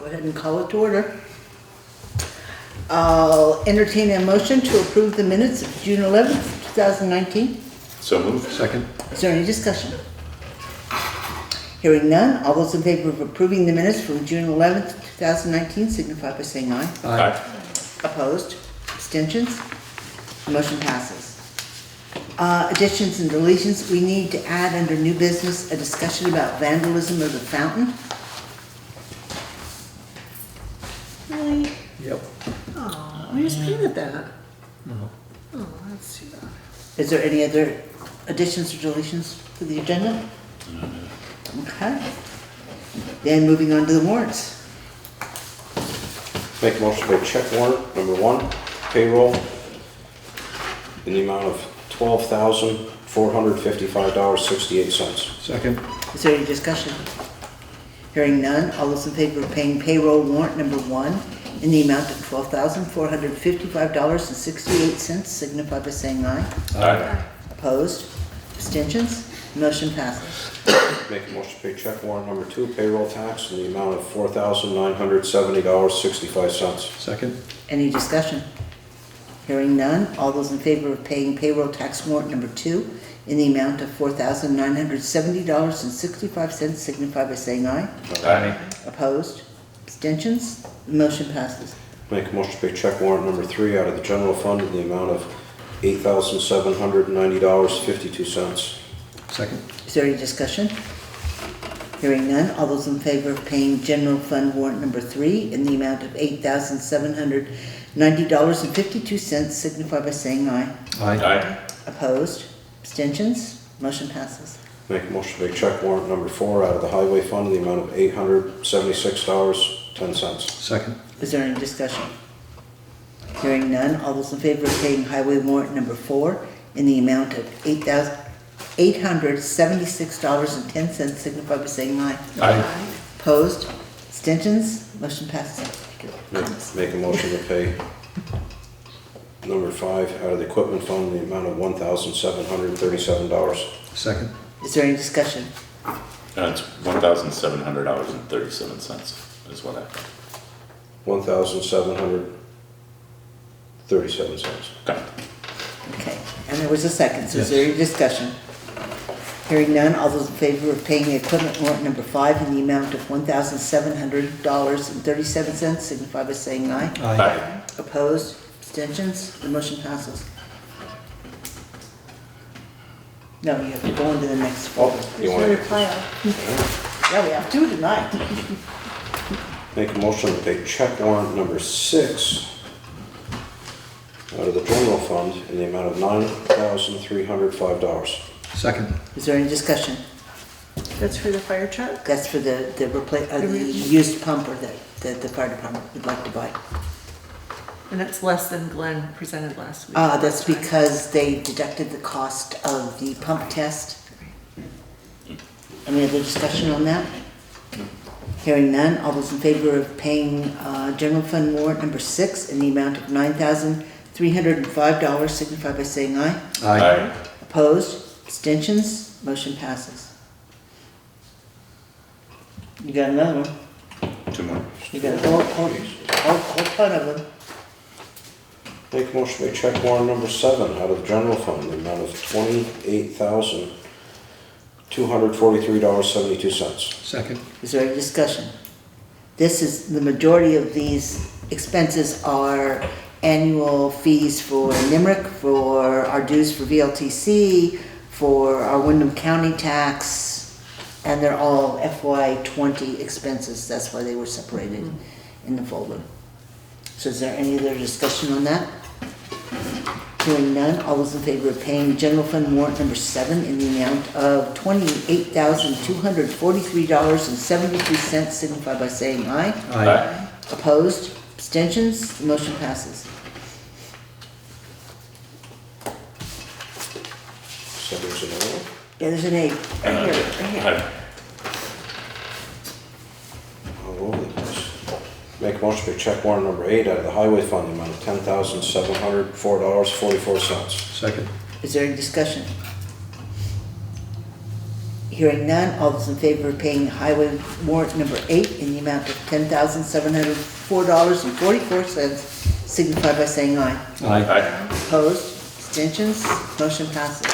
Go ahead and call it to order. I'll entertain a motion to approve the minutes of June 11th, 2019. So moved. Second. Is there any discussion? Hearing none, all those in favor of approving the minutes from June 11th, 2019 signify by saying aye. Aye. Opposed? Abstentions? Motion passes. Additions and deletions, we need to add under new business a discussion about vandalism of the fountain. Really? Yep. Oh, we just painted that. No. Oh, let's see that. Is there any other additions or deletions to the agenda? Okay. Then moving on to the warrants. Make a motion to pay check warrant number 1, payroll, in the amount of $12,455.68. Second. Is there any discussion? Hearing none, all those in favor of paying payroll warrant number 1 in the amount of $12,455.68 signify by saying aye. Aye. Opposed? Abstentions? Motion passes. Make a motion to pay check warrant number 2, payroll tax, in the amount of $4,970.65. Second. Any discussion? Hearing none, all those in favor of paying payroll tax warrant number 2 in the amount of $4,970.65 signify by saying aye. Aye. Opposed? Abstentions? Motion passes. Make a motion to pay check warrant number 3 out of the general fund in the amount of $8,790.52. Second. Is there any discussion? Hearing none, all those in favor of paying general fund warrant number 3 in the amount of $8,790.52 signify by saying aye. Aye. Opposed? Abstentions? Motion passes. Make a motion to pay check warrant number 4 out of the highway fund in the amount of $876.10. Second. Is there any discussion? Hearing none, all those in favor of paying highway warrant number 4 in the amount of $876.10 signify by saying aye. Aye. Opposed? Abstentions? Motion passes. Make a motion to pay number 5 out of the equipment fund in the amount of $1,737. Second. Is there any discussion? It's $1,700.37 is what I thought. $1,737. Okay. Okay, and there was a second, so is there any discussion? Hearing none, all those in favor of paying the equipment warrant number 5 in the amount of $1,700.37 signify by saying aye. Aye. Opposed? Abstentions? The motion passes. No, you have to go into the next folder. You There's want another to pile. Yeah, we have two tonight. make a motion to pay check warrant number 6 out of the general fund in the amount of $9,305. Second. Is there any discussion? That's for the fire truck? That's for the used pumper that the fire department would like to buy. And that's less than Glenn presented last week. That's because they deducted the cost of the pump test. Any other discussion on that? Hearing none, all those in favor of paying general fund warrant number 6 in the amount of $9,305 signify by saying aye. Aye. Opposed? Abstentions? Motion passes. You got another one? 2 more. You got a whole ton of them. Make a motion to pay check warrant number 7 out of the general fund in the amount of $28,243.72. Second. Is there any discussion? The majority of these expenses are annual fees for NIMRIC, for our dues for VLTC, for our Wyndham County tax, and they're all FY20 expenses. That's why they were separated in the folder. So is there any other discussion on that? Hearing none, all those in favor of paying general fund warrant number 7 in the amount of $28,243.72 signify by saying aye. Aye. Opposed? Abstentions? The motion passes. So there's another one. Yeah, there's an 8. Right here, right here. Aye. All over the place. Make a motion to pay check warrant number 8 out of the highway fund in the amount of $10,704.44. Second. Is there any discussion? Hearing none, all those in favor of paying highway warrant number 8 in the amount of $10,704.44 signify by saying aye. Aye. Opposed, abstentions, motion passes.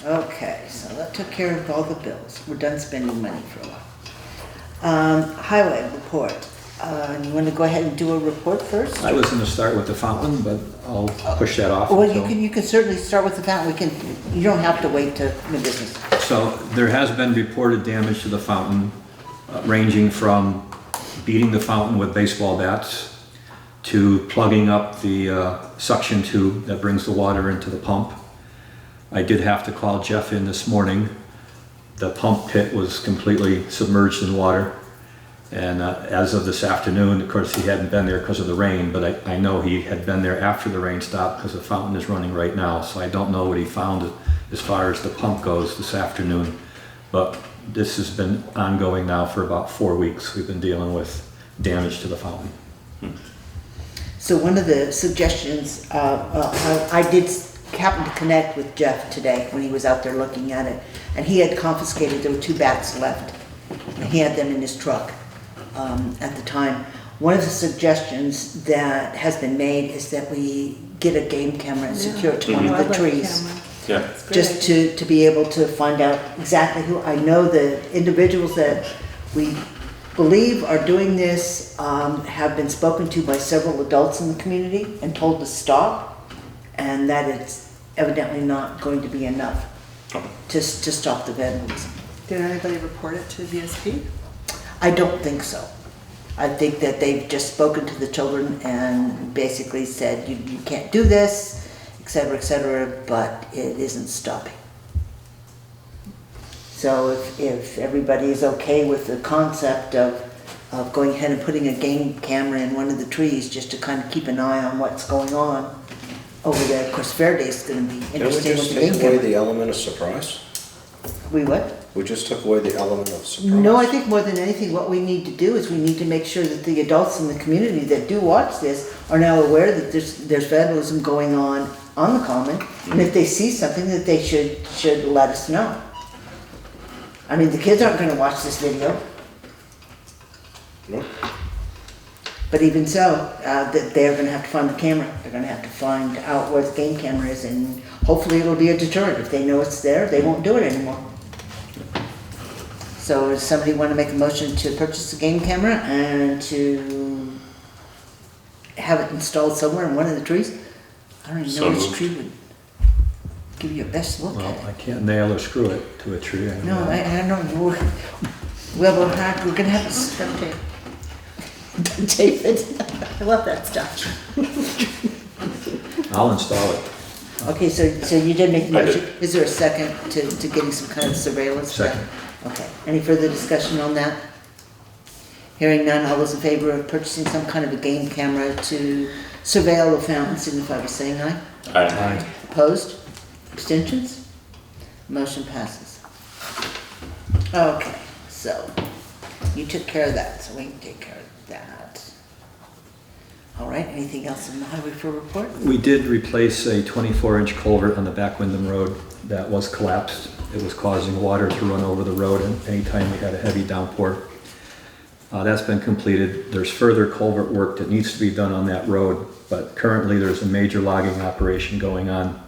Okay, so that took care of all the bills. We're done spending money for a while. Highway report. You want to go ahead and do a report first? I was gonna start with the fountain, but I'll push that off Well, until... you can certainly start with the fountain. You don't have to wait to new business. So there has been reported damage to the fountain, ranging from beating the fountain with baseball bats to plugging up the suction tube that brings the water into the pump. I did have to call Jeff in this morning. The pump pit was completely submerged in water. And as of this afternoon, of course, he hadn't been there because of the rain, but I know he had been there after the rain stopped because the fountain is running right now. So I don't know what he found as far as the pump goes this afternoon. But this has been ongoing now for about 4 weeks. We've been dealing with damage to the fountain. So one of the suggestions, I did happen to connect with Jeff today when he was out there looking at it, and he had confiscated, there were 2 bats left, and he had them in his truck at the time. One of the suggestions that has been made is that we get a game camera and secure it to one of the Wildlife trees. camera. Yeah. That's a great Just idea. to be able to find out exactly who, I know the individuals that we believe are doing this have been spoken to by several adults in the community and told to stop, and that it's evidently not going to be enough to stop the vandalism. Did anybody report it to VSP? I don't think so. I think that they've just spoken to the children and basically said, you can't do this, et cetera, but it isn't stopping. So if everybody is okay with the concept of going ahead and putting a game camera in one of the trees just to kind of keep an eye on what's going on over there. Of course, Fair Day's gonna be Can we interesting just with the game take away camera. the element of surprise? We what? We just took away the element of surprise. No, I think more than anything, what we need to do is we need to make sure that the adults in the community that do watch this are now aware that there's vandalism going on the common, and if they see something that they should let us know. I mean, the kids aren't gonna watch this video, No? but even so, that they're gonna have to find the camera. They're gonna have to find out where the game camera is, and hopefully it'll be a deterrent. If they know it's there, they won't do it anymore. So does somebody want to make a motion to purchase a game camera and to have it installed somewhere in one of the trees? I don't even So know which moved. tree would give you a best look Well, at I it. can't nail or screw it to a tree. I No, know. I don't know. We're gonna have to Duct tape. tape it. I love that stuff. I'll install it. Okay, so you did make a I did. motion. Is there a second to getting some kind of surveillance? Second. Okay, any further discussion on that? Hearing none, all those in favor of purchasing some kind of a game camera to surveil the fountain signify by saying aye. Aye. Opposed? Abstentions? Motion passes. Okay, so you took care of that, so we can take care of that. All right, anything else in the highway for report? We did replace a 24-inch culvert on the back Wyndham Road that was collapsed. It was causing water to run over the road and anytime we had a heavy downpour. That's been completed. There's further culvert work that needs to be done on that road, but currently there's a major logging operation going on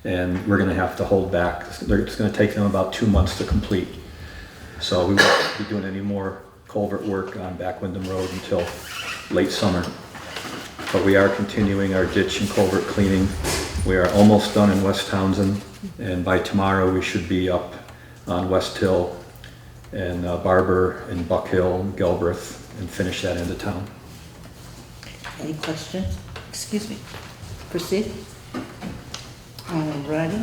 and we're gonna have to hold back. It's gonna take them about 2 months to complete. So we won't be doing any more culvert work on back Wyndham Road until late summer. But we are continuing our ditch and culvert cleaning. We are almost done in West Townsend, and by tomorrow we should be up on West Hill and Barber and Buck Hill and Galbraith and finish that end of town. Any questions? Excuse me. Proceed. All righty.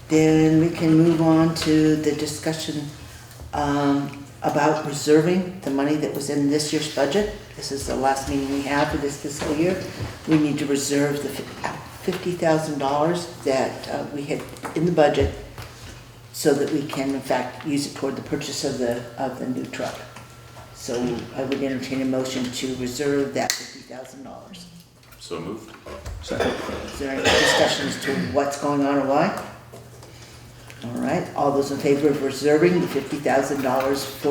Then we can move on to the discussion about reserving the money that was in this year's budget. This is the last meeting we have for this fiscal year. We need to reserve the $50,000 that we had in the budget so that we can in fact use it toward the purchase of the new truck. So I would entertain a motion to reserve that $50,000. So moved. Second. Is there any discussion as to what's going on or why? All right, all those in favor of reserving the $50,000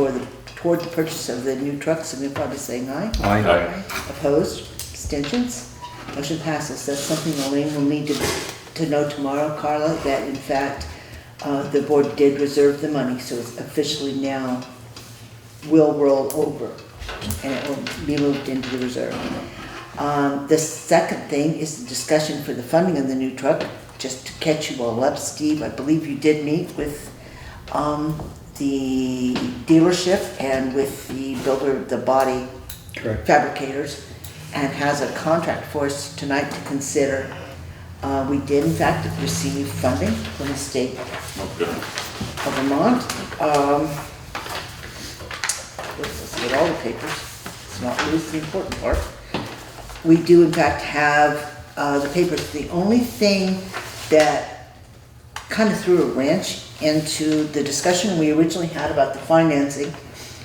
toward the purchase of the new truck, signify by saying aye. Aye. Opposed, abstentions, motion passes. That's something Elaine will need to know tomorrow, Carla, that in fact, the board did reserve the money, so it's officially now will roll over, and it will be moved into the reserve. The second thing is the discussion for the funding of the new truck. Just to catch you all up, Steve, I believe you did meet with the dealership and with the builder of the body Correct. fabricators, and has a contract for us tonight to consider. We did in fact receive funding from the state Oh, good. of Vermont. Let's get all the papers, let's not lose the important part. We do in fact have the papers. The only thing that kind of threw a wrench into the discussion we originally had about the financing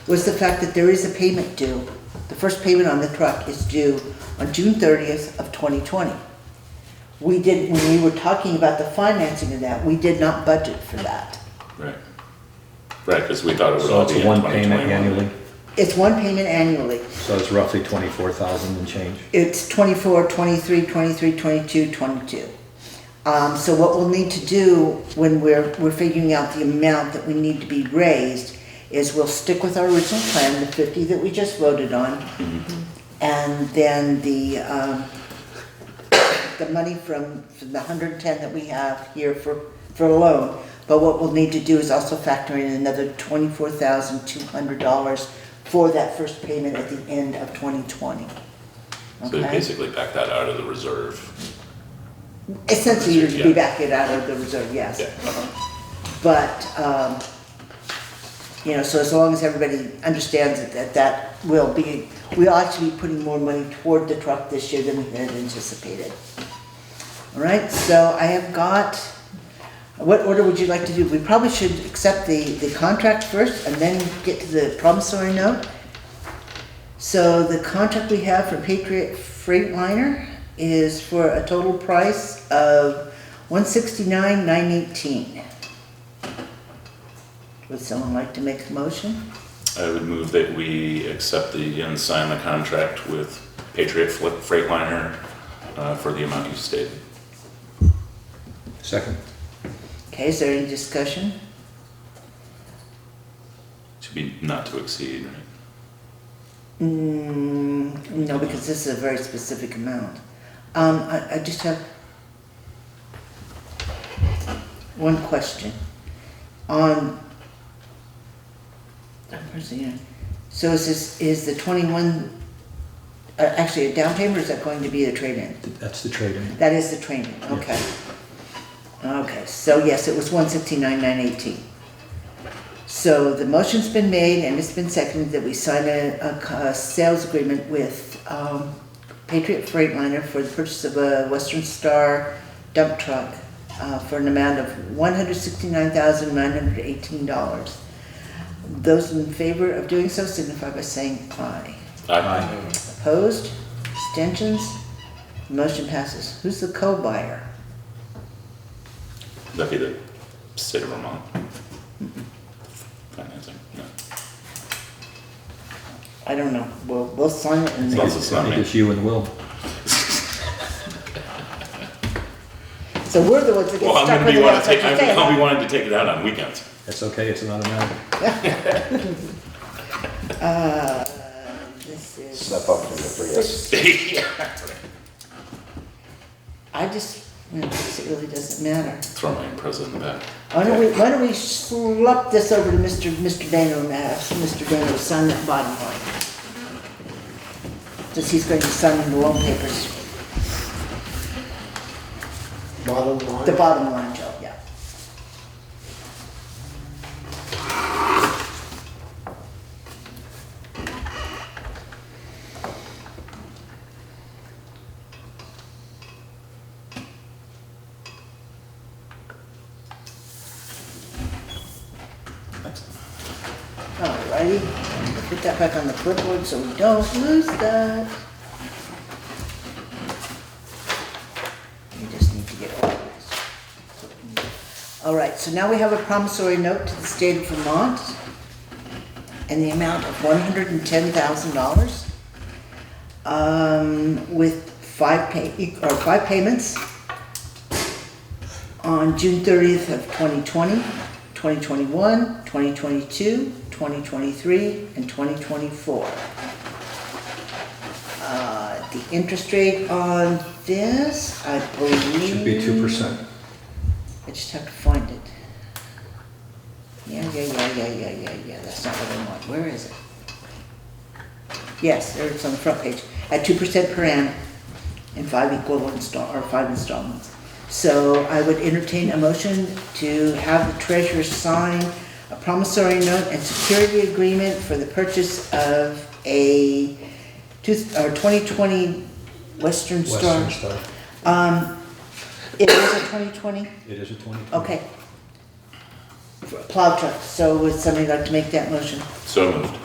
was the fact that there is a payment due. The first payment on the truck is due on June 30th of 2020. When we were talking about the financing of that, we did not budget for that. Right. Right, because we thought it would So all it's be a in one payment 2021. annually, It's one payment annually. so it's roughly 24,000 and change. It's 24, 23, 23, 22, 22. So what we'll need to do when we're figuring out the amount that we need to be raised is we'll stick with our original plan, the 50 that we just voted on, and then the money from the 110 that we have here for a loan. But what we'll need to do is also factor in another $24,200 for that first payment at the end of 2020. So they Okay? basically back that out of the reserve. Essentially, you'd be Yeah. backing it out of the reserve, yes. Yeah. But, so as long as everybody understands that will be, we'll actually be putting more money toward the truck this year than we had anticipated. All right, so I have got, what order would you like to do? We probably should accept the contract first and then get to the promissory note. So the contract we have for Patriot Freightliner is for a total price of $169,918. Would someone like to make a motion? I would move that we accept and sign the contract with Patriot Freightliner for the amount you stated. Second. Okay, is there any discussion? To be not to exceed, right? No, because this is a very specific amount. I just have one question. So is the 21, actually a down payment, or is that going to be the trade-in? That's the trade-in. That is the trade-in, okay. Okay, so yes, it was $169,918. So the motion's been made and it's been seconded that we sign a sales agreement with Patriot Freightliner for the purchase of a Western Star dump truck for an amount of $169,918. Those in favor of doing so signify by saying aye. Aye. Opposed? Abstentions? Motion passes. Who's the co-buyer? That'd be the state of Vermont. Financing, no. I don't know. We'll sign it and As long as it's I not think me. it's you and Will. so we're the ones that get Well, stuck with it. That's what you're saying, I'll be huh? wanting to take it out on weekends. That's okay, it's not a matter. This is. Step up from the Prius. I just, it really doesn't matter. Throw my Impreza in the back. Why don't we slap this over to Mr. Dano and ask Mr. Dano to sign that bottom line? Since he's going to sign the loan papers, Bottom line. the bottom line, Joe, yeah. Alrighty, put that back on the clipboard so we don't lose that. We just need to get organized. All right, so now we have a promissory note to the state of Vermont in the amount of $110,000 with five payments on June 30th of 2020, 2021, 2022, 2023, and 2024. The interest rate on this, I believe... Should be 2%. I just have to find it. Yeah, that's not what I want. Where is it? Yes, there it's on the front page. At 2% per annum in 5 installments. So I would entertain a motion to have the treasurer sign a promissory note and security agreement for the purchase of a 2020 Western Star. Western Star. It is a 2020? It is a 20. Okay. For a plow truck, so would somebody like to make that motion? So moved.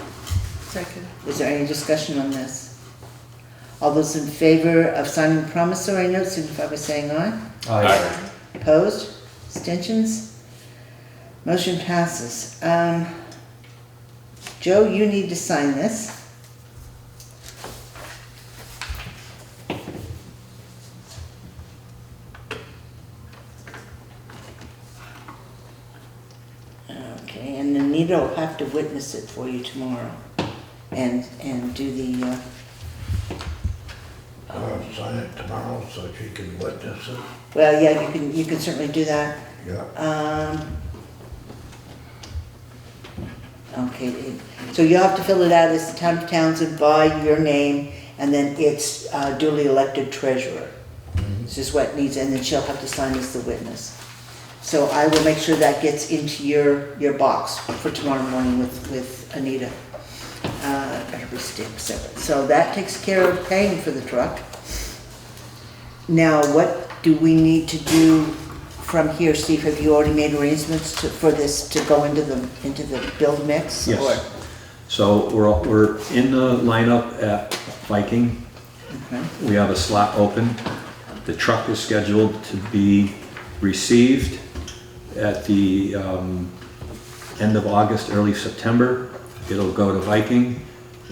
Second. Is there any discussion on this? All those in favor of signing the promissory note signify by saying aye. Aye. Opposed? Abstentions? Motion passes. Joe, you need to sign this. Okay, and Anita will have to witness it for you tomorrow and do the, I'll sign it tomorrow so she can witness it. well, yeah, you can certainly do that. Yeah. Okay, so you'll have to fill it out as the town of Townsend by your name, and then it's duly elected treasurer. This is what needs, and then she'll have to sign as the witness. So I will make sure that gets into your box for tomorrow morning with Anita. Every stick, so that takes care of paying for the truck. Now, what do we need to do from here, Steve? Have you already made arrangements for this to go into the build mix? Yes. Or- So we're in the lineup at Viking. Okay. We have a slot open. The truck is scheduled to be received at the end of August, early September. It'll go to Viking.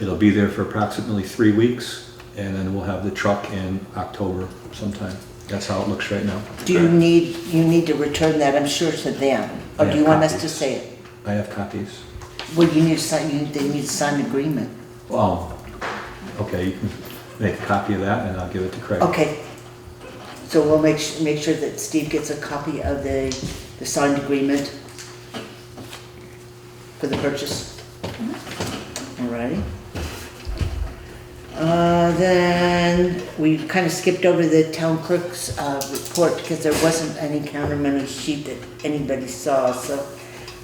It'll be there for approximately 3 weeks, and then we'll have the truck in October sometime. That's how it looks right now. Do you need to return that, I'm sure, to them? Or I do you have want us to copies. say it? I have copies. Well, you need to sign, they need to sign an agreement. Oh, okay, you can make a copy of that and I'll give it to Craig. Okay. So we'll make sure that Steve gets a copy of the signed agreement for the purchase. Alrighty. Then we kind of skipped over the town clerk's report because there wasn't any counter money sheet that anybody saw, so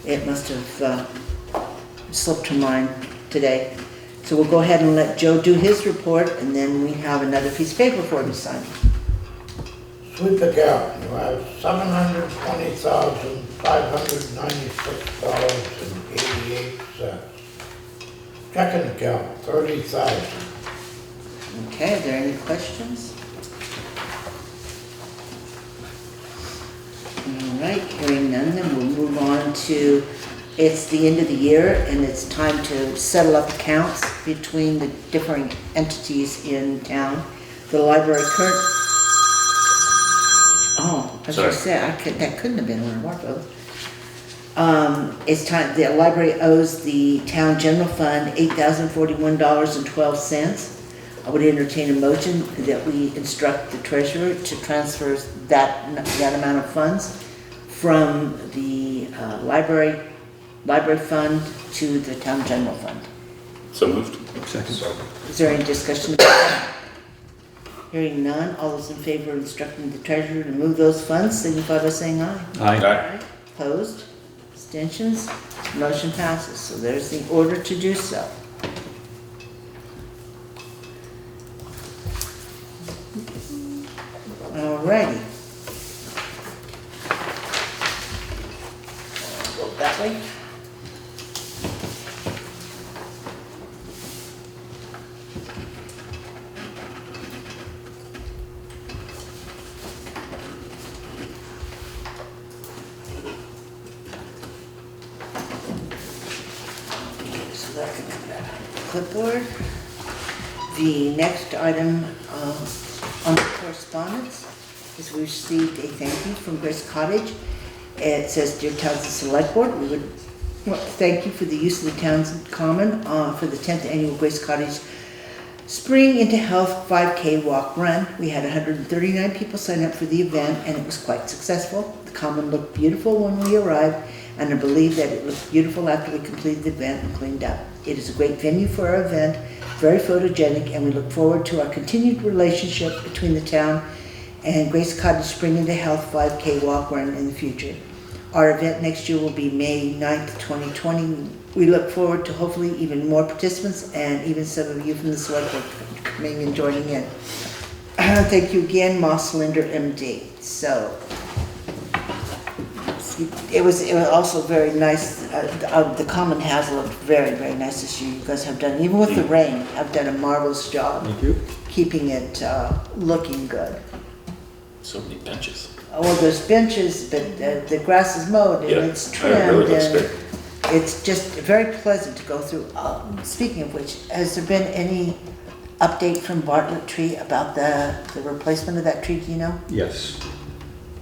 it must have slipped her mind today. So we'll go ahead and let Joe do his report, and then we have another piece of paper for him to sign. Sweep account, you have $720,596.88. Checking account, $30,000. Okay, are there any questions? All right, hearing none, then we'll move on to, it's the end of the year and it's time to settle up accounts between the different entities in town. The library oh, I was gonna say, that couldn't have been one of our votes. It's time, the library owes the town general fund $8,041.12. I would entertain a motion that we instruct the treasurer to transfer that amount of funds from the library fund to the town general fund. So moved. Second. Is there any discussion about that? Hearing none, all those in favor of instructing the treasurer to move those funds, signify by saying aye. Aye. Opposed? Abstentions? Motion passes. So there's the order to do so. Alrighty. Go that way. that can come back on the clipboard. The next item on the correspondence is we received a thank you from Grace Cottage. It says, "Dear Townsend Select Board, we would want to thank you for the use of the Townsend Common for the 10th Annual Grace Cottage Spring into Health 5K Walk Run. We had 139 people sign up for the event and it was quite successful. The Common looked beautiful when we arrived and I believe that it looked beautiful after we completed the event and cleaned up. It is a great venue for our event, very photogenic, and we look forward to our continued relationship between the town and Grace Cottage Spring into Health 5K Walk Run in the future. Our event next year will be May 9th, 2020. We look forward to hopefully even more participants and even some of you from the select board coming and joining in. Thank you again, Moss Linder, MD." So it was also very nice. The Common has looked very, very nice this year. You guys have done, even with the rain, have done a marvelous job Thank you. keeping it looking good. So many benches. Well, there's benches, but the grass is mowed and Yeah, it's it trimmed. really looks and great. It's just very pleasant to go through. Speaking of which, has there been any update from Bartlett Tree about the replacement of that tree, do you know? Yes.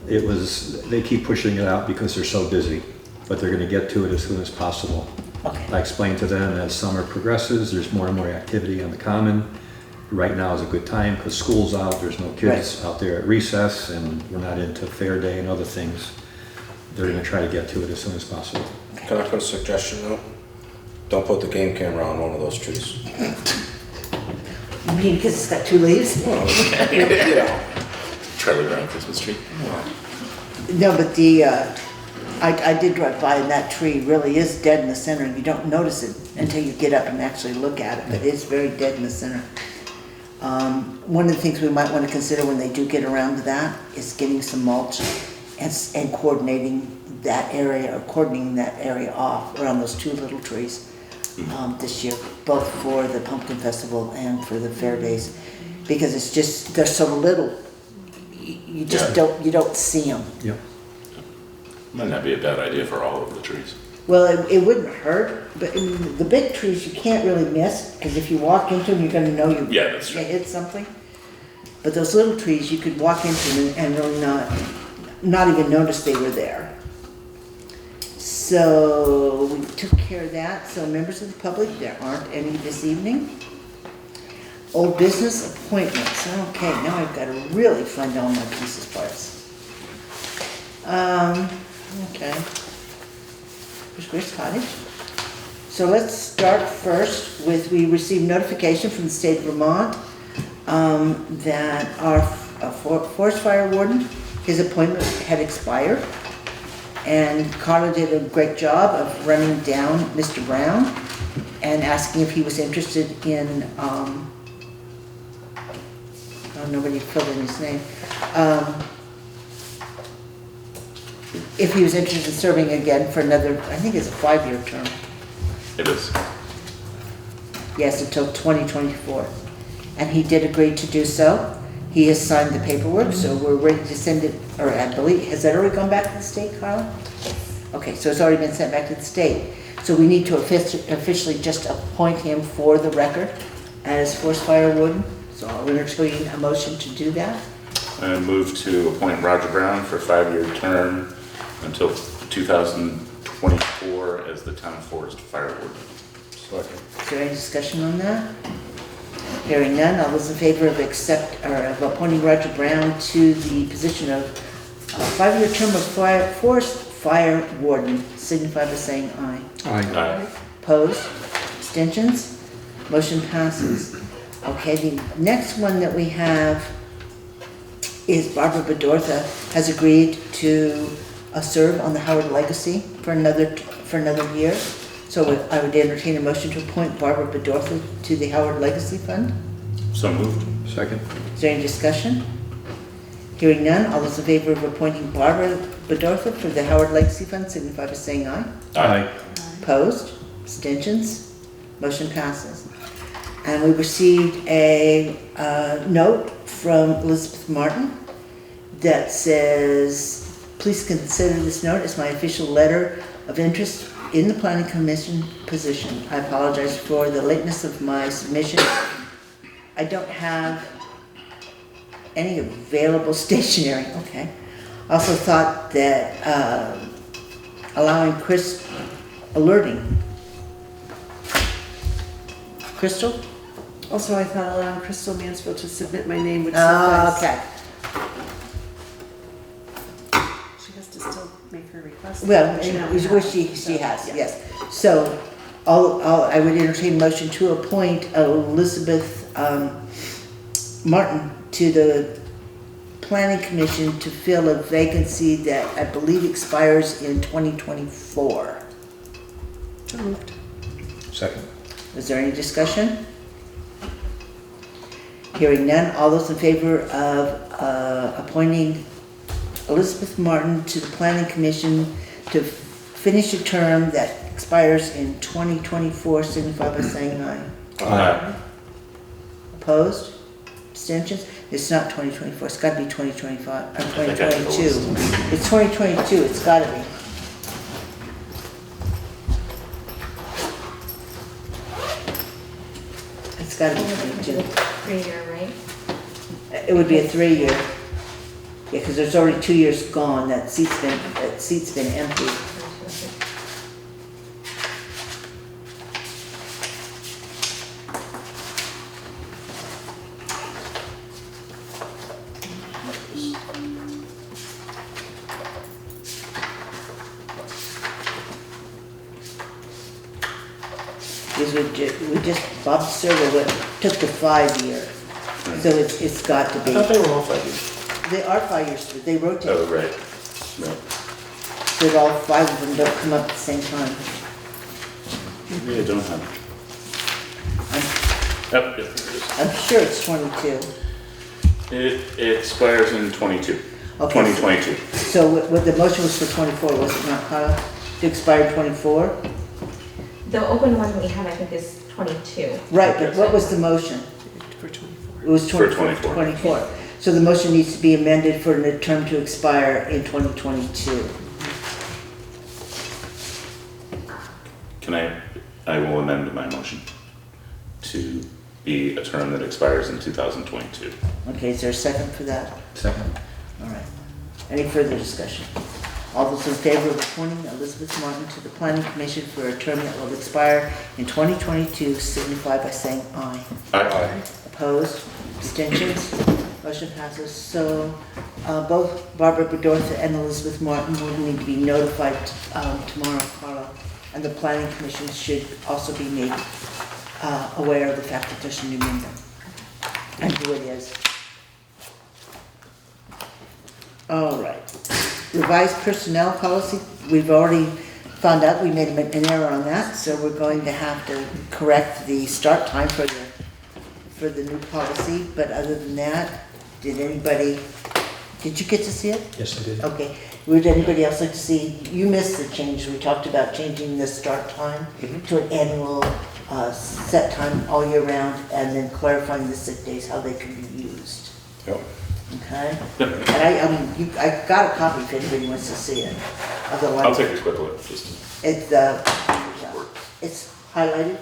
It was, they keep pushing it out because they're so busy, but they're gonna get to it as soon as possible. Okay. I explained to them as summer progresses, there's more and more activity on the Common. Right now is a good time because school's out, there's no kids out there at recess, and we're not into fair day and other things. They're gonna try to get to it as soon as possible. Can I put a suggestion out? Don't put the game camera on one of those trees. You mean because it's got two leaves? Yeah. Charlie Brown Christmas tree. No, but I did drive by and that tree really is dead in the center. You don't notice it until you get up and actually look at it, but it's very dead in the center. One of the things we might want to consider when they do get around to that is getting some mulch and coordinating that area, or coordinating that area off around those two little trees this year, both for the Pumpkin Festival and for the Fair Days, because it's just, they're so little, you just Yeah. don't see them. Yep. Might not be a bad idea for all of the trees. Well, it wouldn't hurt, but the big trees you can't really miss, because if you walk into them, you're gonna know you Yeah, that's true. hit something. But those little trees, you could walk into them and really not even notice they were there. So we took care of that. So members of the public, there aren't any this evening. Old business appointments. Okay, now I've got to really find all my pieces parts. Okay. Here's Grace Cottage. So let's start first with, we received notification from the state of Vermont that our forest fire warden, his appointment had expired. And Carla did a great job of running down Mr. Brown and asking if he was interested in, nobody filled in his name. If he was interested in serving again for another, I think it's a 5-year term. It is. Yes, until 2024. And he did agree to do so. He has signed the paperwork, so we're ready to send it, or I believe, has that already gone back to the state, Carla? Okay, so it's already been sent back to the state. So we need to officially just appoint him for the record as forest fire warden. So I'll entertain a motion to do that. I move to appoint Roger Brown for a 5-year term until 2024 as the town forest fire warden. Second. Is there any discussion on that? Hearing none, all those in favor of of appointing Roger Brown to the position of 5-year term of forest fire warden, signify by saying aye. Aye. Opposed? Abstentions? Motion passes. Okay, the next one that we have is Barbara Bedortha has agreed to serve on the Howard Legacy for another year. So I would entertain a motion to appoint Barbara Bedortha to the Howard Legacy Fund. So moved. Second. Is there any discussion? Hearing none, all those in favor of appointing Barbara Bedortha for the Howard Legacy Fund signify by saying aye. Aye. Opposed? Abstentions? Motion passes. And we received a note from Elizabeth Martin that says, please consider this note as my official letter of interest in the planning commission position. I apologize for the lateness of my submission. I don't have any available stationery, okay. Also thought that allowing alerting. Crystal? Also, I thought allowing Crystal Mansfield to submit my name would suffice. Okay. She has to still make her request. Well, which now which we have. she has, Yeah. yes. So, I would entertain a motion to appoint Elizabeth Martin to the planning commission to fill a vacancy that I believe expires in 2024. So moved. Second. Is there any discussion? Hearing none, all those in favor of appointing Elizabeth Martin to the planning commission to finish a term that expires in 2024, signify by saying aye. Aye. Opposed? Abstentions? It's not 2024, it's gotta be 2025, or think I have the 2022. It's 2022, it's gotta be. It's gotta be 22. 3-year, right? It would be a 3-year. Yeah, because there's already 2 years gone, that seat's been empty. Because Bob Server took the 5-year, so it's got to I be. thought they were all 5 years. They are 5 years, but they rotate, Oh, right. Right. so that all 5 of them don't come up at the same time. Maybe I don't have it. Yep, there it is. I'm sure it's 22. It expires in 22. Okay. 2022. So what the motion was for 24, was it not, Kyle? To expire 24? The open one we have, I think, is 22. Right, but what was the motion? For 24. It was For 24. 24. 24. So the motion needs to be amended for the term to expire in 2022. I will amend my motion to be a term that expires in 2022. Okay, is there a second for that? Second. All right. Any further discussion? All those in favor of appointing Elizabeth Martin to the Planning Commission for a term that will expire in 2022 signify by saying aye. Aye. Opposed? Abstentions? Motion passes. So both Barbara Bedorfa and Elizabeth Martin will need to be notified tomorrow, Carla. And the Planning Commission should also be made aware of the fact that there's a new member and who it is. All right. Revised personnel policy, we've already found out we made an error on that, so we're going to have to correct the start time for the new policy. But other than that, did you get to see it? Yes, I did. Okay. Would anybody else like to see, you missed the change, we talked about changing the start time to an annual set time all year round, and then clarifying the sick days, how they can be used. Yep. Okay? And I got a copy if anybody wants to see it. Of the I'll one, take a quick look. Just it's, it's highlighted.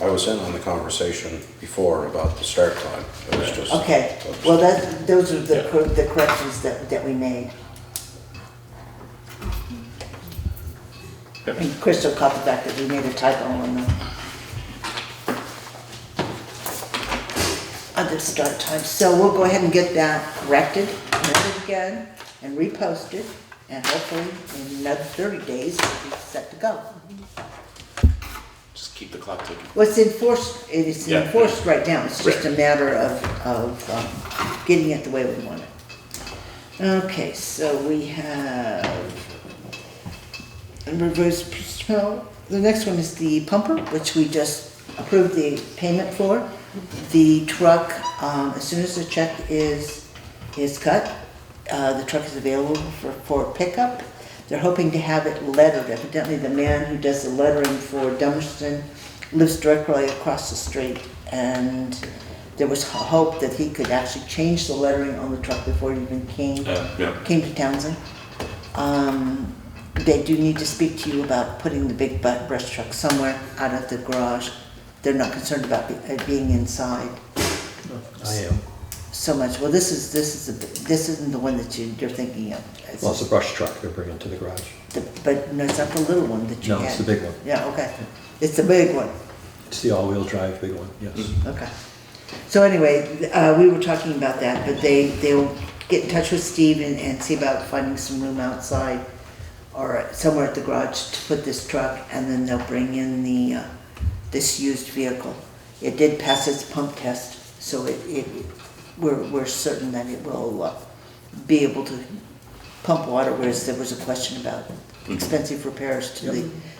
I was in on the conversation before about the start time. It was just. Okay, well, those are the corrections that we made. And Crystal caught the fact that we made a typo on the other start time. So we'll go ahead and get that corrected, amended again, and reposted, and hopefully in another 30 days, we'll be set to go. Just keep the clock ticking. Well, it's enforced, it is Yeah. enforced right now, it's just a matter of getting it the way we want it. Okay, so we have reverse personnel. The next one is the pumper, which we just approved the payment for. The truck, as soon as the check is cut, the truck is available for pickup. They're hoping to have it lettered. Evidently, the man who does the lettering for Dummerston lives directly across the street, and there was hope that he could actually change the lettering on the truck before it even came Yeah. to Townsend. They do need to speak to you about putting the big brush truck somewhere out of the garage. They're not concerned about it being inside I am. so much. Well, this isn't the one that you're thinking of. Well, it's a brush truck they're bringing to the garage. But no, it's not the little one that you had. No, it's the big one. Yeah, okay. It's the big one. It's the all-wheel drive big one, yes. Okay. So anyway, we were talking about that, but they'll get in touch with Steve and see about finding some room outside or somewhere at the garage to put this truck, and then they'll bring in this used vehicle. It did pass its pump test, so we're certain that it will be able to pump water, whereas there was a question about expensive repairs to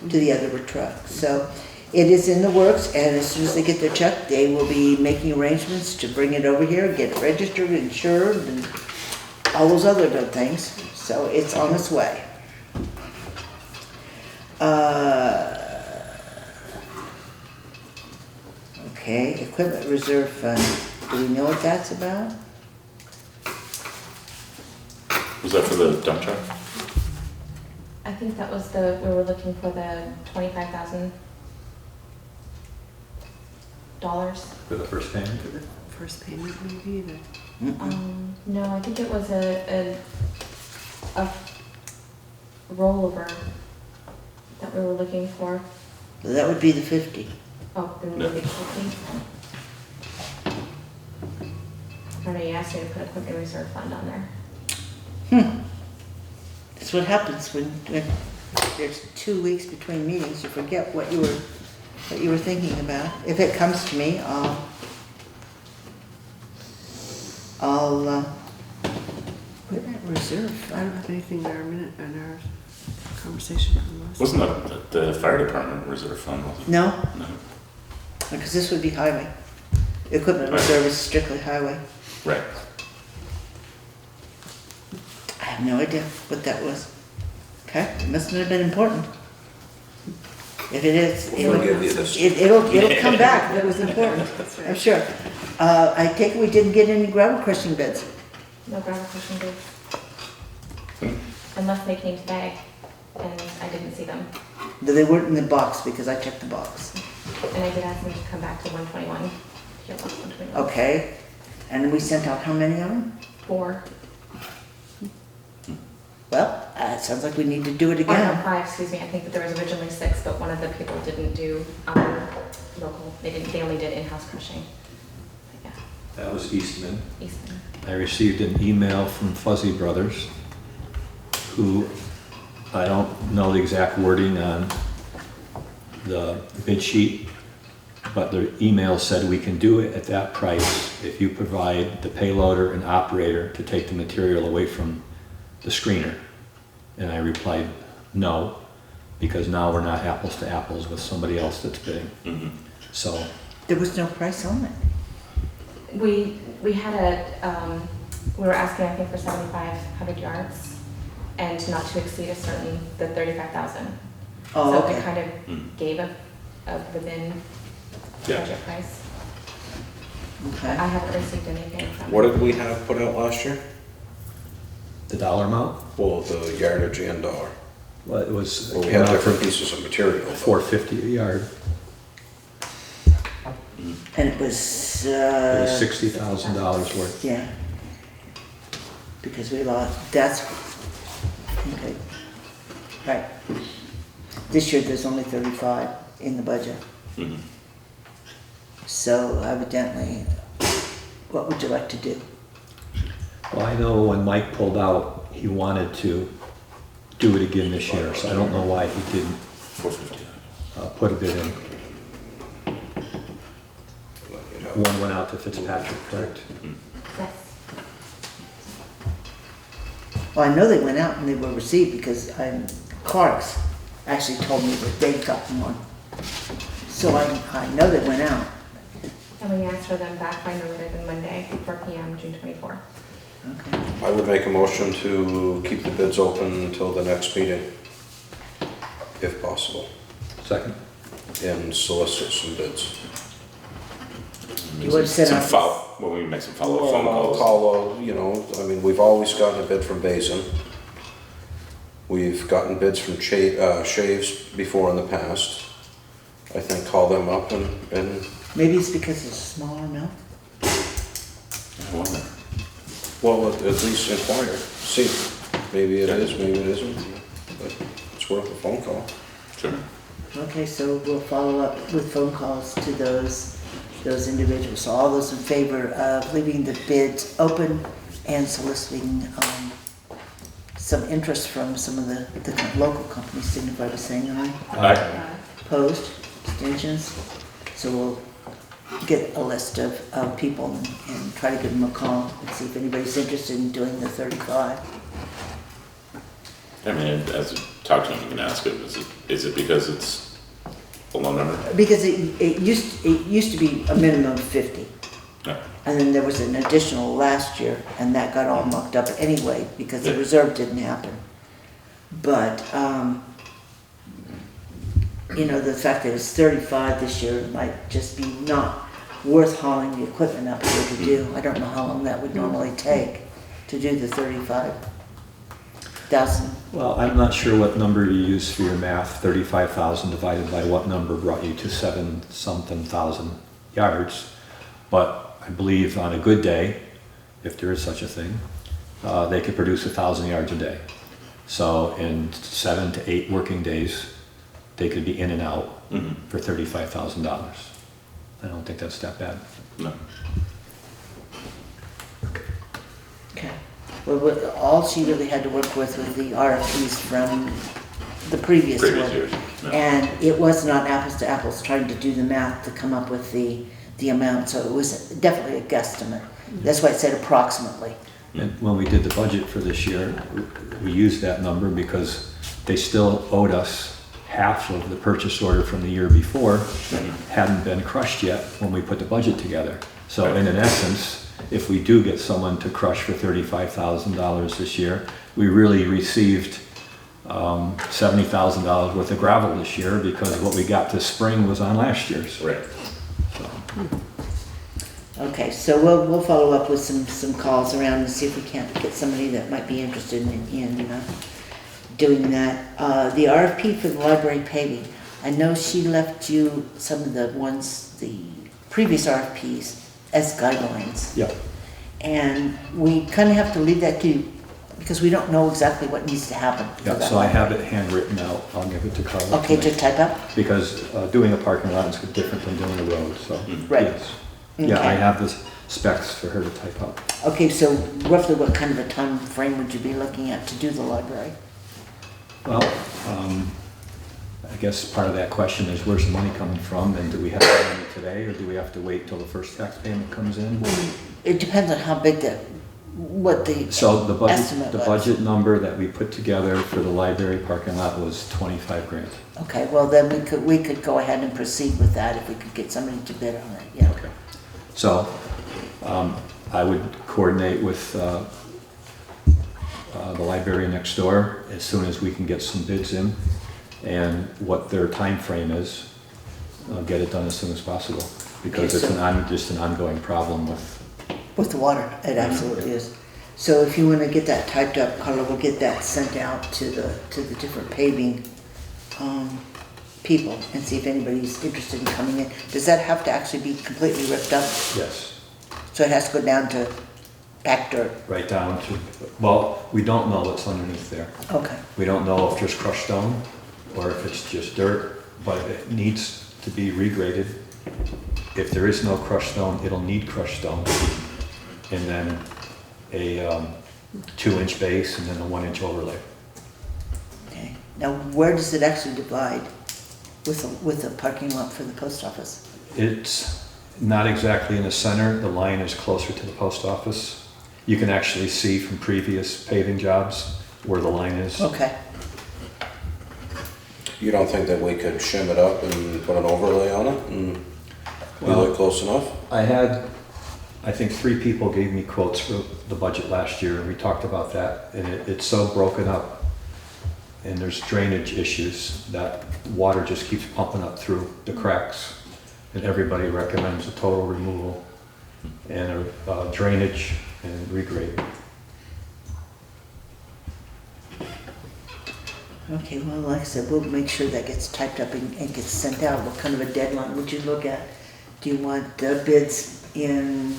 the other truck. So it is in the works, and as soon as they get their check, they will be making arrangements to bring it over here, get it registered, insured, and all those other good things. So it's on its way. Okay, equipment reserve fund. Do we know what that's about? Was that for the dump truck? I think that was we were looking for the $25,000 For the first payment? First payment maybe, No, I think it was a rollover that we were looking for. So that would be the 50. Oh, then No. maybe 50. I don't know, you asked me to put equipment reserve fund on there. That's what happens when there's 2 weeks between meetings. You forget what you were thinking about. If it comes to me, I'll equipment reserve I fund. don't have anything in our conversation from last. Wasn't that the fire department reserve fund? Was it? No, No. because this would be highway. Equipment Right. reserve is strictly highway. Right. I have no idea what that was. Okay, it must not have been important. If it is, We'll forgive you this. it'll come back if it was important, I'm sure. I take it we didn't get any gravel crushing bids. No gravel crushing bids. Unless they came today, and I didn't see them. They weren't in the box because I checked the box. And I did ask them to come back to 121. Here, 121. Okay, and we sent out how many of them? 4. Well, it sounds like we need to do it Or no, again. 5, excuse me. I think that there was originally 6, but one of the people didn't do local. They only did in-house crushing. But yeah, That was Eastman. Eastman. I received an email from Fuzzy Brothers, who, I don't know the exact wording on the bid sheet, but the email said we can do it at that price if you provide the payloader and operator to take the material away from the screener. And I replied, no, because now we're not apples to apples with somebody else that's bidding. Mm-hmm. So, There was no price on it. We had we were asking, I think, for 7,500 yards and not to exceed the 35,000. Oh, So okay. it kind of gave a within Yeah. budget price. Okay. I haven't received anything from. What did we have put out last year? the dollar amount, Well, the yardage and dollar. well, it was, Well, we came had out different for pieces of material. but- $4.50 a yard. And it was, It was $60,000 worth. yeah. Because we lost, that's, okay. Right. This year, there's only 35 in the budget. Mm-hmm. So evidently, what would you like to do? Well, I know when Mike pulled out, he wanted to do it again this year, so I don't know why he didn't 450. put a bid in. You know, One went out to Fitzpatrick, correct? Yes. Well, I know they went out and they were received because Clark's actually told me that they'd gotten one. So I know they went out. And we asked for them back by no later than Monday, 4 p.m., June 24th. Okay. I would make a motion to keep the bids open until the next meeting, if possible, Second. and solicit some bids. You would send out. Well, we make some follow-up Well, phone I'll calls. call, I mean, we've always gotten a bid from Basin. We've gotten bids from Shaves before in the past. I think call them up and, Maybe it's because it's a smaller mill. I wonder. well, at least inquire, see. Maybe it is, maybe it isn't, but it's worth a phone call. Sure. Okay, so we'll follow up with phone calls to those individuals. So all those in favor of leaving the bids open and soliciting some interest from some of the local companies, signify by saying aye. Aye. Opposed, abstentions. So we'll get a list of people and try to give them a call and see if anybody's interested in doing the 35. I mean, as you talk to him, you can ask him, is it because it's a low number? Because it used to be a minimum of 50. No. And then there was an additional last year, and that got all mucked up anyway, because the Yeah. reserve didn't happen. But, the fact that it's 35 this year might just be not worth hauling the equipment up here to do. I don't know how long that would normally take to do the 35,000. Well, I'm not sure what number you use for your math. 35,000 divided by what number brought you to 7-something thousand yards. But I believe on a good day, if there is such a thing, they could produce 1,000 yards a day. So in 7 to 8 working days, they could be in and out for $35,000. I don't think that's that bad. No. Okay. Well, all she really had to work with was the RFPs from the previous one. Years. No. And it was not apples to apples trying to do the math to come up with the amount, so it was definitely a guesstimate. That's why it said approximately. And when we did the budget for this year, we used that number because they still owed us half of the purchase order from the year before that hadn't been crushed yet when we put the budget together. So in essence, if we do get someone to crush for $35,000 this year, we really received $70,000 worth of gravel this year because what we got this spring was on last year's. Right. So, Okay, so we'll follow up with some calls around and see if we can't get somebody that might be interested in doing that. The RFP for the library paving, I know she left you some of the previous RFPs as guidelines. yeah. And we kind of have to leave that to you because we don't know exactly what needs to happen. for Yeah, that so I have library. it handwritten out. I'll give it to Carla. Okay, tonight. to type up? Because doing a parking lot is different than doing a road, so. Right. Yes. Yeah, I Okay. have the specs for her to type up. Okay, so roughly what kind of a time frame would you be looking at to do the library? Well, I guess part of that question is where's the money coming from, and do we have the money today, or do we have to wait till the first tax payment comes in? It depends on how big what the So the estimate was. budget number that we put together for the library parking lot was 25 grand. Okay, well then we could go ahead and proceed with that if we could get somebody to bid on it, yeah. Okay. So, I would coordinate with the library next door as soon as we can get some bids in and what their time frame is. Get it done as soon as possible because Okay, it's just an ongoing problem with. With the water, it absolutely is. So if you want to get that typed up, Carla, we'll get that sent out to the different paving people and see if anybody's interested in coming in. Does that have to actually be completely ripped up? Yes. So it has to go down to packed dirt? Right down to, well, we don't know what's underneath there. Okay, We don't know if there's crushed stone or if it's just dirt, but it needs to be regraded. If there is no crushed stone, it'll need crushed stone. And then a 2-inch base and then a 1-inch overlay. okay. Now, where does it actually divide with the parking lot for the post office? It's not exactly in the center. The line is closer to the post office. You can actually see from previous paving jobs where the line is. Okay. You don't think that we could shim it up and put an overlay on it and be Well- like close enough? I think 3 people gave me quotes for the budget last year, and we talked about that, and it's so broken up, and there's drainage issues, that water just keeps pumping up through the cracks, and everybody recommends a total removal and drainage and regrade. Okay, well, like I said, we'll make sure that gets typed up and gets sent out. What kind of a deadline would you look at? Do you want bids in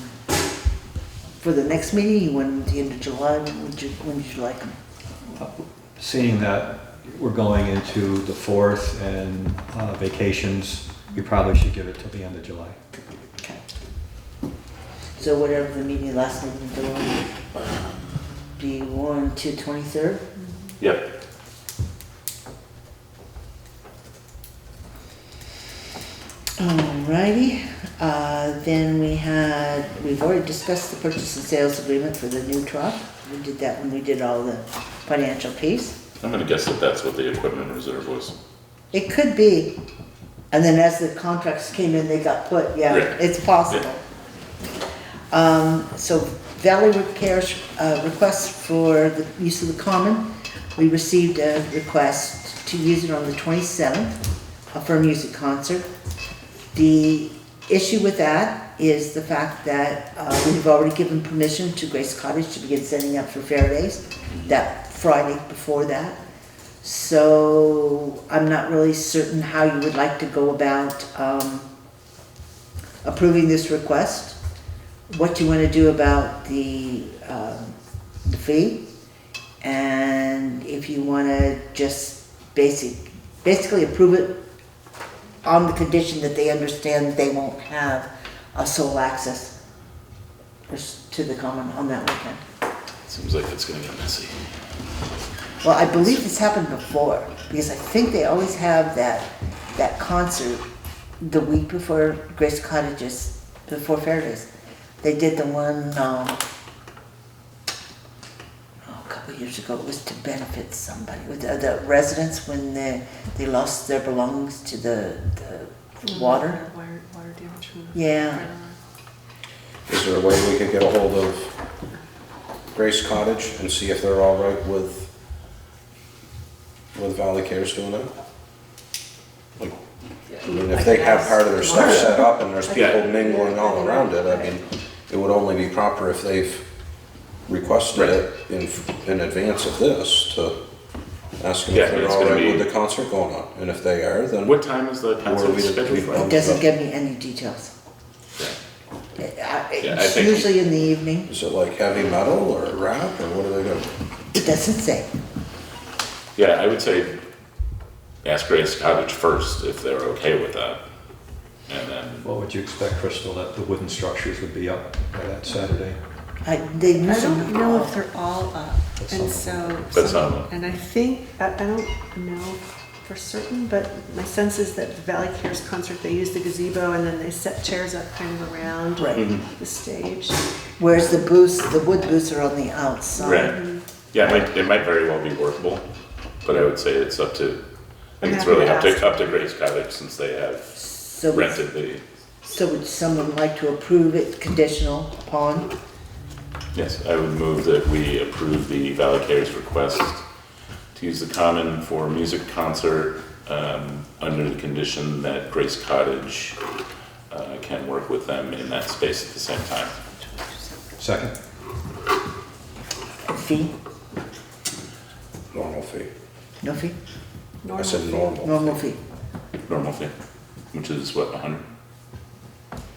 for the next meeting? You want the end of July? When would you like them? Seeing that we're going into the 4th and vacations, we probably should give it till the end of July. Okay. So whatever the meeting, last meeting in July, do you want to 23rd? Yep. Alrighty, then we've already discussed the purchase and sales agreement for the new truck. We did that when we did all the financial piece. I'm gonna guess that that's what the equipment reserve was. It could be, and then as the contracts came in, they got put, yeah, Right. it's possible. So Valley Repairs, requests for the use of the common. We received a request to use it on the 27th for a music concert. The issue with that is the fact that we've already given permission to Grace Cottage to begin setting up for fair days that Friday before that. So I'm not really certain how you would like to go about approving this request, what you want to do about the fee, and if you want to just basically approve it on the condition that they understand that they won't have a sole access to the common on that weekend. Seems like it's gonna get messy. Well, I believe this happened before, because I think they always have that concert the week before Grace Cottages, before Fair Days. They did the one, a couple of years ago, it was to benefit somebody, with the residents when they lost their belongings to the water. Water damage from the. Yeah. Is there a way we could get a hold of Grace Cottage and see if they're all right with Valley Cares doing that? Like, I mean, if they have part of their stuff set up and there's people mingling all around it, I mean, it would only be proper if they've requested it in advance of this to ask them Yeah, if they're it's all gonna right be- with the concert going on. And if they are, then What time is the who are concert we scheduled to? for? It doesn't give me any details. Yeah, I It's think- usually in the evening. Is it like heavy metal or rap or what are they doing? It doesn't say. Yeah, I would say ask Grace Cottage first if they're okay with that. And then, What would you expect, Crystal, that the wooden structures would be up by that Saturday? They I usually. don't know if they're all up, That's and some so. That's some. And I think, I don't know for certain, but my sense is that the Valley Cares concert, they use the gazebo and then they set chairs up kind of around Right. the stage. Whereas the booths, the wood booths are on the outside. right, yeah, it might very well be workable, but I would say it's up to, I think it's I'm really happy up to to, up to Grace Cottage since they have So, rented the, so would someone like to approve it conditional upon? yes, I would move that we approve the Valley Cares request to use the common for music concert, under the condition that Grace Cottage, can work with them in that space at the same time. Second? Fee? Normal fee. No fee? I said normal. Normal fee? Normal fee, which is what, 100?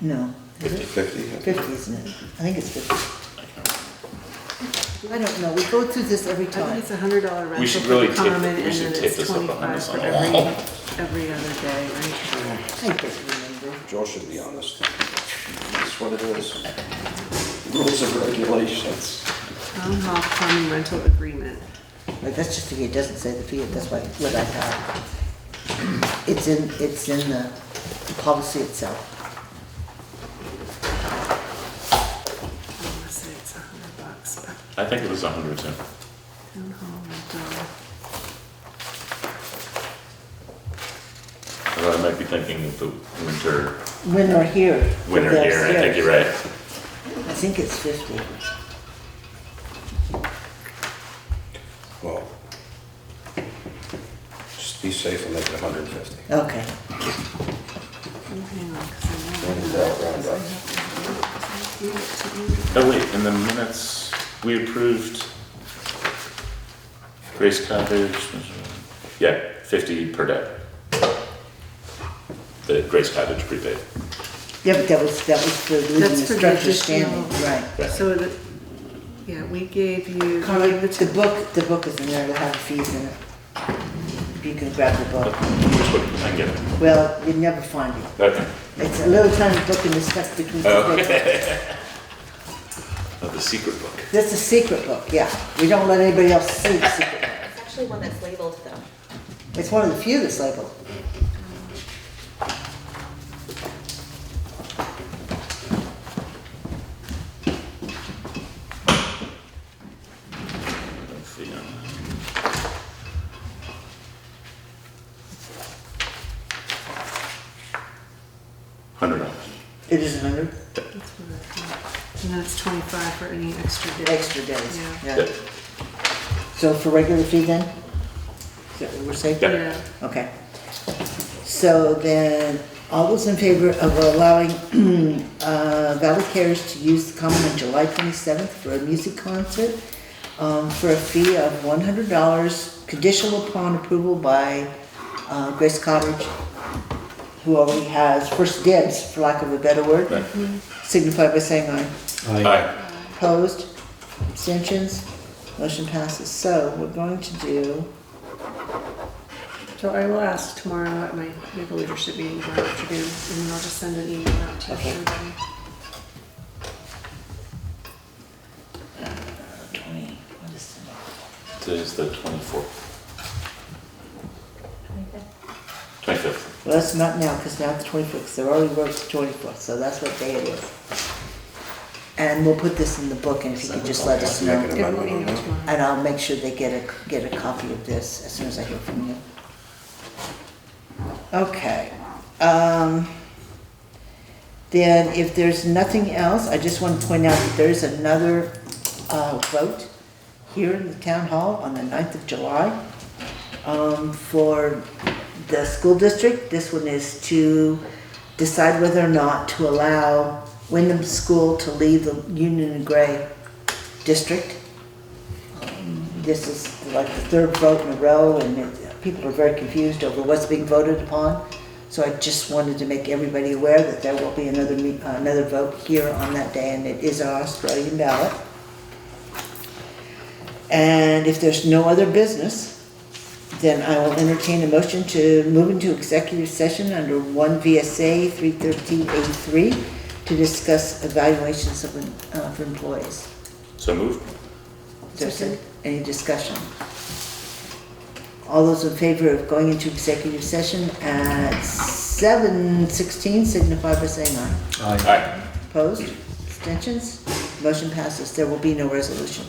No. Is it? 50? 50, isn't it? I think it's 50. I don't know, we go through this every I think time. it's $100 rental We should for really the tape- common, we and should then tape it's this up on 25 this for on every other day, right? I don't remember. Joe should be honest. That's what it is. Rules and regulations. Town hall common rental agreement. But that's just the fee, it doesn't say the fee, that's what I have. It's in the policy itself. I want to say it's $100, but I think it was 100 too. town hall rental. Although I might be thinking of the winter Winter here. here, I think you're right. I think it's 50. Well, just be safe and make it 150. Okay. Oh, hang on, 'cause I know Round that. up, round up. gave it to you. Oh, wait, in the minutes, we approved Grace Cottage, yeah, 50 per day. The Grace Cottage prepaid. Yeah, but that was for leaving That's the for the structure additional- standing, right. So the, yeah, we gave you. Carly, the book is in there, it'll have the fees in it. You can grab the book. Which book? I can get it. Well, you'd never find it. Okay. It's a little tiny book and it's stuck between two books. Oh, the secret book. That's a secret book, yeah. We don't let anybody else see the secret book. It's actually one that's labeled though. It's one of the few that's labeled. Let's see, $100. It is 100 That's what I thought. And then it's 25 for any extra day. extra days. Yeah. Yep. So for regular fee then? Is that what we're saying? Yep. Yeah. Okay. So then, all those in favor of allowing Valley Cares to use the common on July 27th for a music concert for a fee of $100, conditional upon approval by Grace Cottage, who already has first dibs, for lack of a better word, Right. signify by saying aye. Aye. Opposed? Abstentions? Motion passes. So we're going to do, So I will ask tomorrow at my local leadership meeting tomorrow afternoon, and then I'll just send an email out to Okay. everybody. 20, what is it? Today's the 24th. 25th. Well, it's not now, because now it's 24th, because they already wrote the 24th, so that's what day it is. And we'll put this in the book, and if you could just let us know. Make an It will amendment on email that. tomorrow. And I'll make sure they get a copy of this as soon as I hear from you. Okay. Then if there's nothing else, I just want to point out that there's another vote here in the town hall on the 9th of July for the school district. This one is to decide whether or not to allow Wyndham School to leave the Union and Gray district. This is like the third vote in a row, and people are very confused over what's being voted upon. So I just wanted to make everybody aware that there will be another vote here on that day, and it is our Australian ballot. And if there's no other business, then I will entertain a motion to move into executive session under 1 VSA 313A3 to discuss evaluations of employees. So moved. Is there any discussion? All those in favor of going into executive session at 7:16 signify by saying aye. Aye. Aye. Opposed? Abstentions? Motion passes. There will be no resolution.